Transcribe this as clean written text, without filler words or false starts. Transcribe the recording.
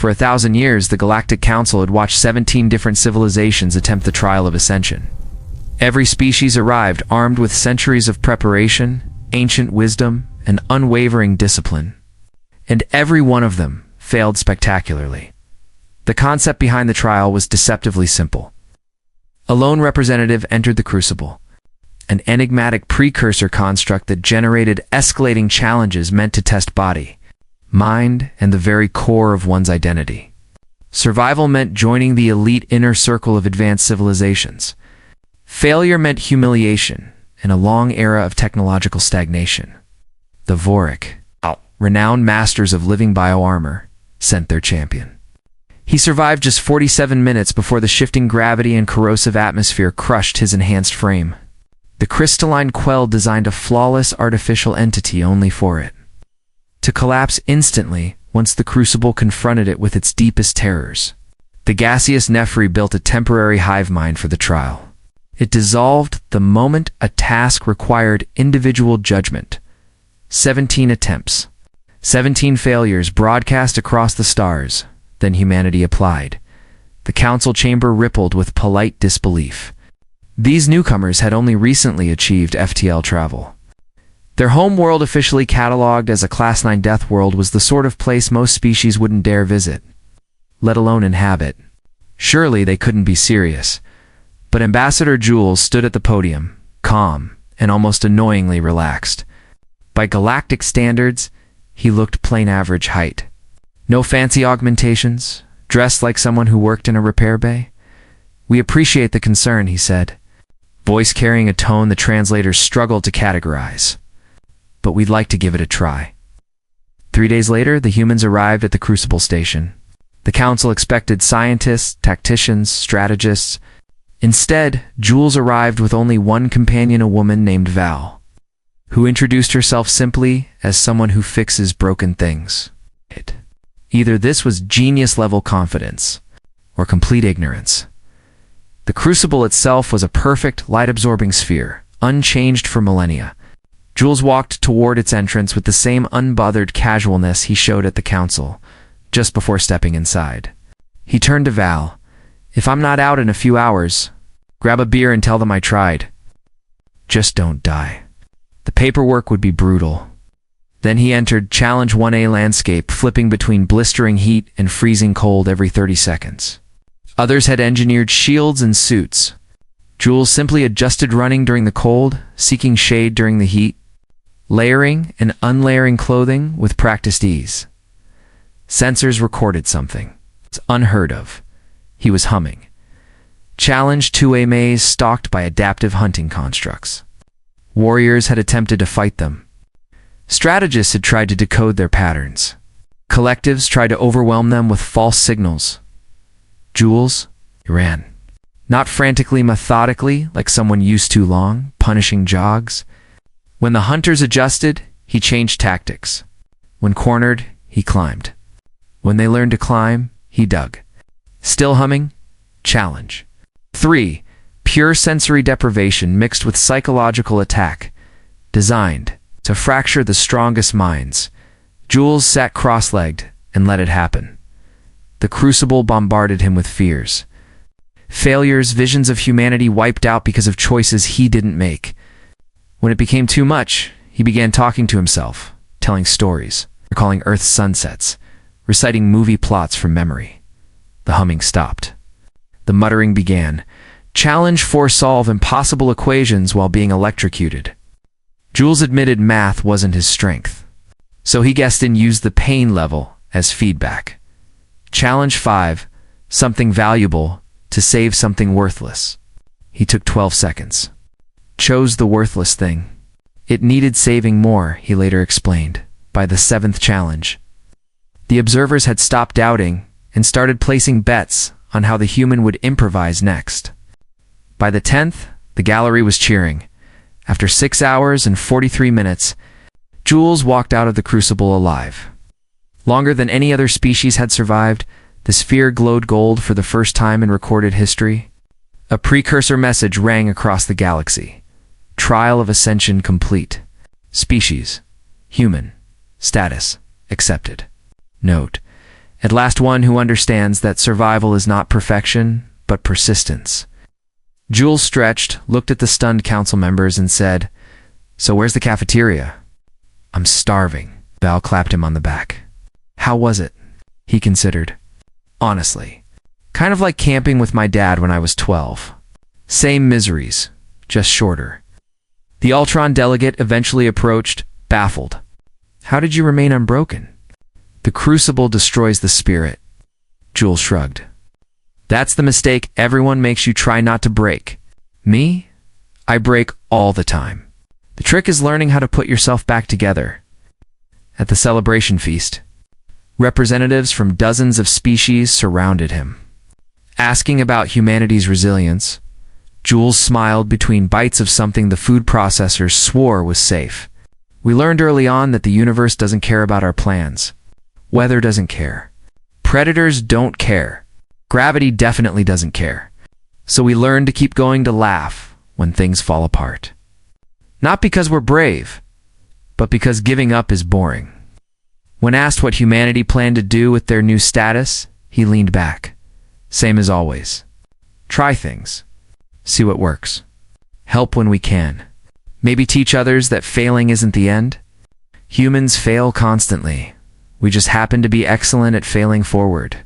For 1,000 years, the Galactic Council had watched 17 different civilizations attempt the trial of ascension. Every species arrived armed with centuries of preparation, ancient wisdom, and unwavering discipline. And every one of them failed spectacularly. The concept behind the trial was deceptively simple. A lone representative entered the crucible, an enigmatic precursor construct that generated escalating challenges meant to test body, mind, and the very core of one's identity. Survival meant joining the elite inner circle of advanced civilizations. Failure meant humiliation and a long era of technological stagnation. The Vorek, renowned masters of living bioarmor, sent their champion. He survived just 47 minutes before the shifting gravity and corrosive atmosphere crushed his enhanced frame. The crystalline quell designed a flawless artificial entity only for it to collapse instantly once the crucible confronted it with its deepest terrors. The gaseous Nephri built a temporary hive mind for the trial. It dissolved the moment a task required individual judgment. 17 attempts, 17 failures broadcast across the stars. Then humanity applied. The council chamber rippled with polite disbelief. These newcomers had only recently achieved FTL travel. Their home world, officially catalogued as a Class 9 death world, was the sort of place most species wouldn't dare visit, let alone inhabit. Surely they couldn't be serious. But Ambassador Jules stood at the podium, calm and almost annoyingly relaxed. By galactic standards, he looked plain average height. No fancy augmentations, dressed like someone who worked in a repair bay. "We appreciate the concern," he said, voice carrying a tone the translators struggled to categorize. "But we'd like to give it a try." 3 days later, the humans arrived at the Crucible Station. The council expected scientists, tacticians, strategists. Instead, Jules arrived with only one companion, a woman named Val, who introduced herself simply as someone who fixes broken things. Either this was genius-level confidence or complete ignorance. The crucible itself was a perfect, light-absorbing sphere, unchanged for millennia. Jules walked toward its entrance with the same unbothered casualness he showed at the council, just before stepping inside. He turned to Val. "If I'm not out in a few hours, grab a beer and tell them I tried. Just don't die." The paperwork would be brutal. Then he entered Challenge 1A landscape, flipping between blistering heat and freezing cold every 30 seconds. Others had engineered shields and suits. Jules simply adjusted running during the cold, seeking shade during the heat, layering and unlayering clothing with practiced ease. Sensors recorded something. It's unheard of. He was humming. Challenge 2A maze stalked by adaptive hunting constructs. Warriors had attempted to fight them. Strategists had tried to decode their patterns. Collectives tried to overwhelm them with false signals. Jules ran. Not frantically, methodically, like someone used too long, punishing jogs. When the hunters adjusted, he changed tactics. When cornered, he climbed. When they learned to climb, he dug. Still humming? Challenge. 3. Pure sensory deprivation mixed with psychological attack. Designed to fracture the strongest minds. Jules sat cross-legged and let it happen. The crucible bombarded him with fears. Failures, visions of humanity wiped out because of choices he didn't make. When it became too much, he began talking to himself, telling stories, recalling Earth's sunsets, reciting movie plots from memory. The humming stopped. The muttering began. Challenge 4: solve impossible equations while being electrocuted. Jules admitted math wasn't his strength, so he guessed and used the pain level as feedback. Challenge 5: something valuable to save something worthless. He took 12 seconds. Chose the worthless thing. It needed saving more, he later explained, by the 7th challenge. The observers had stopped doubting and started placing bets on how the human would improvise next. By the 10th, the gallery was cheering. After 6 hours and 43 minutes, Jules walked out of the crucible alive. Longer than any other species had survived, the sphere glowed gold for the first time in recorded history. A precursor message rang across the galaxy. Trial of ascension complete. Species: human. Status: accepted. Note: At last one who understands that survival is not perfection, but persistence. Jules stretched, looked at the stunned council members and said, "So where's the cafeteria?" "I'm starving." Val clapped him on the back. "How was it?" He considered. "Honestly, kind of like camping with my dad when I was 12. Same miseries, just shorter." The Ultron delegate eventually approached, baffled. "How did you remain unbroken?" "The crucible destroys the spirit." Jules shrugged. "That's the mistake everyone makes you try not to break. Me? I break all the time. The trick is learning how to put yourself back together." At the celebration feast, representatives from dozens of species surrounded him. Asking about humanity's resilience, Jules smiled between bites of something the food processors swore was safe. "We learned early on that the universe doesn't care about our plans. Weather doesn't care. Predators don't care. Gravity definitely doesn't care. So we learned to keep going, to laugh when things fall apart. Not because we're brave, but because giving up is boring." When asked what humanity planned to do with their new status, he leaned back. "Same as always. Try things. See what works. Help when we can. Maybe teach others that failing isn't the end. Humans fail constantly. We just happen to be excellent at failing forward."